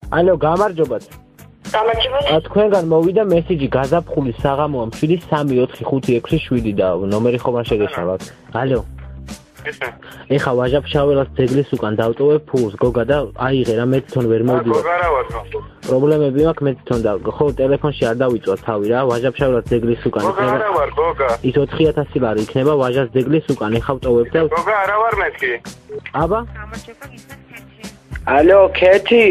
ალო, გამარჯობათ. გამარჯობათ. თქვენგან მოვიდა მესიჯი გაზაფხულის საღამოა 7-3-4-5-6-7 და ნომერი ხომ არ შეგეშალათ. ალო. ეხა ვაჟაფშაველას ძეგლის უკან დავტოვებ ფულს, გოგა და აიღე რა მე თვითონ ვერ მოვდივარ. გოგა რა ვარ? პრობლემები მაქვს მე თვითონ და ხო ტელეფონში არ დავიწვა თავი რა, ვაჟაფშაველას ძეგლის უკან იქნება. გოგა რა ვარ, გოგა? ის 4000 ლარი იქნება ვაჟას ძეგლის უკან, ეხა ვტოვებ და გოგა რა ვარ მეთქი? აბა? ალო, ქეთი.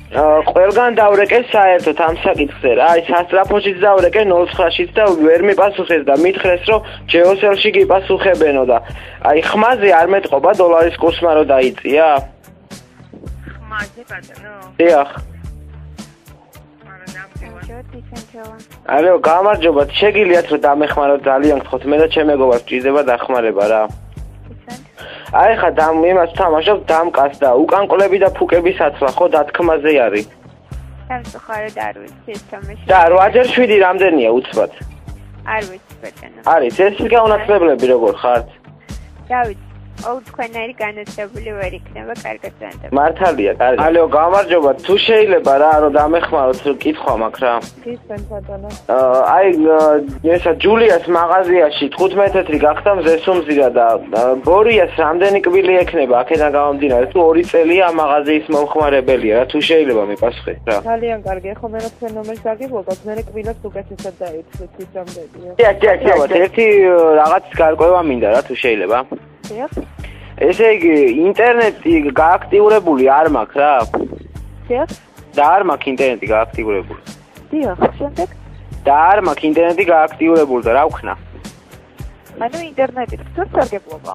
ყველგან დავრეკე საერთოდ ამ საკითხზე რა. აი სასტრაფოშიც დავრეკე 09-შიც და ვერ მიპასუხეს და მითხრეს რომ ჯეოსელში გიპასუხებენო და აი ხმაზე არ მეტყობა დოლარის კურსმა რო დაიწია? ხმაზე ბატონო. დიახ. ალო, გამარჯობათ. შეგიძლიათ რომ დამეხმაროთ ძალიან გთხოვთ. მე და ჩემ მეგობარს ჭირდება დახმარება რა. აი ხა იმას თამაშობ დამკას და უკან კლები და ფუკები საცლა ხო დათქმაზე არის. სამწუხაროდ არ ვიცი ეს თამაში. და 8-ჯერ 7 რამდენია უცბად? არ ვიცი ბატონო. არის ეს გაუნაცვლებლები როგორ ხართ? დავით, თქვენარი განათლებული ვერ იქნება კარგად ზანდება. მართალია, კარგი. ალო, გამარჯობა. თუ შეიძლება რა რომ დამეხმაროთ კითხვა მაქვს რა. გისმენთ ბატონო. აი ესა ჯულიას მაღაზიაში 15 თეთრი გახდა მზესუმზირა და ბორიას რამდენი კბილი ექნება აქედან გამომდინარე თუ 2 წელია ამ მაღაზიის მომხმარებელია რა თუ შეიძლება მიპასუხეთ რა. ძალიან კარგი. ახლა მე რა თქვენ ნომერს დაგიგვოგოთ, მე კბილებს უკეთესად დაიცვით ის რამდენია. დიახ, ერთი რაღაც გარკვევა მინდა რა თუ შეიძლება. დიახ. ესე იგი ინტერნეტი გააქტიურებული არ მაქვს რა. დიახ. და არ მაქვს ინტერნეტი გააქტიურებული. დიახ, შემდეგ? და არ მაქვს ინტერნეტი გააქტიურებული და რა ვქნა? ანუ ინტერნეტი თორს არ გეპლობა.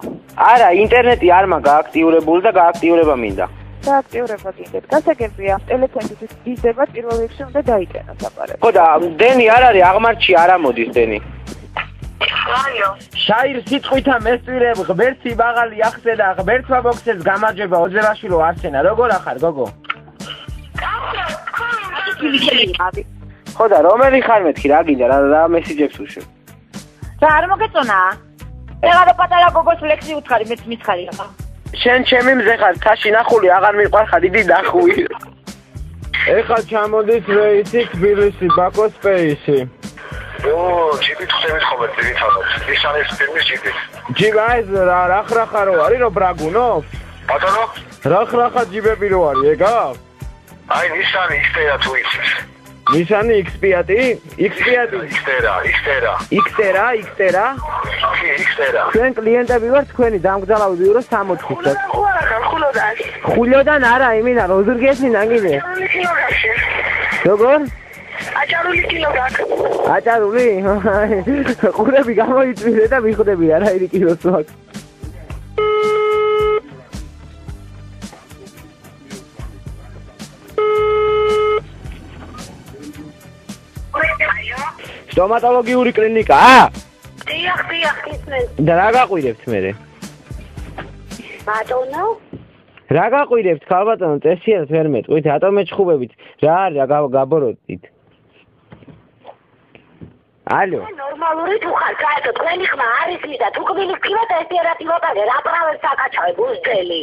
არა, ინტერნეტი არ მაქვს გააქტიურებული და გააქტიურება მინდა. გააქტიურება გინდეთ. გასაგებია, ტელეფონით იზრდება პირველ რიგში უნდა დაიჭეროს აპარატი. ხო და დენი არ არის, აღმართში არ ამოდის დენი. აიო. შაირ სიტყვითა მესტვირებ ღმერთი ბაღალი ახსე და ღმერთმა მოგცეს გამარჯობა ოძელაშვილო არსენა როგორ ახარ გოგო? ხო და რომელი ხარ მეთქი რა გინდა რა მესიჯებს უშვებ? და არ მოგეწონა? ეხლა რა პატარა გოგოს ლექსი უთხარი მეც მითხარი რა. შენ ჩემი მზე ხარ, თაში ნახული აღარ მიყვარხარ, დიდი ნახული. ეხლა ჩამოდით რეისი თბილისი ბაქოს სპეისი. ჯიპით ხდებით ხოლმე ძირითადად. ნიშანის ფირმის ჯიპით. ჯიბა ეს რახ-რახა რო არის რო ბრაგუნო? ბატონო? რახ-რახა ჯიბები რო არის ეგა? აი ნიშანი XT-რა თუ იცის. ნიშანი X5? X5? XT-რა. კი, XT-რა. ჩვენ კლიენტები ვართ თქვენი დამგზავრები ვიურო 60-ს. ხულოდან არა, იმიდან როზურგესი ნანგინე. როგორ? აჭარული კილო გაქვს. აჭარული? ყურები გამოიწვირე და მიხვდები არაირი კილოს მაქვს. სტომატოლოგიური კლინიკა? დიახ, გისმენთ. და რა გაყვირებთ მერე? ბატონო? რა გაყვირებთ ხალბატონო, წესიერად ვერ მეტყვით, რატომ მეჩხუბებით? რა არის რა გაბოროტით? ალო. ნორმალური თუ ხარ, კაი, თქვენი ხმა არის ის და თუ კბილის კიბა და ესერატი ვატაგე, რა პრავეს საკაჩავე ბუზდელი.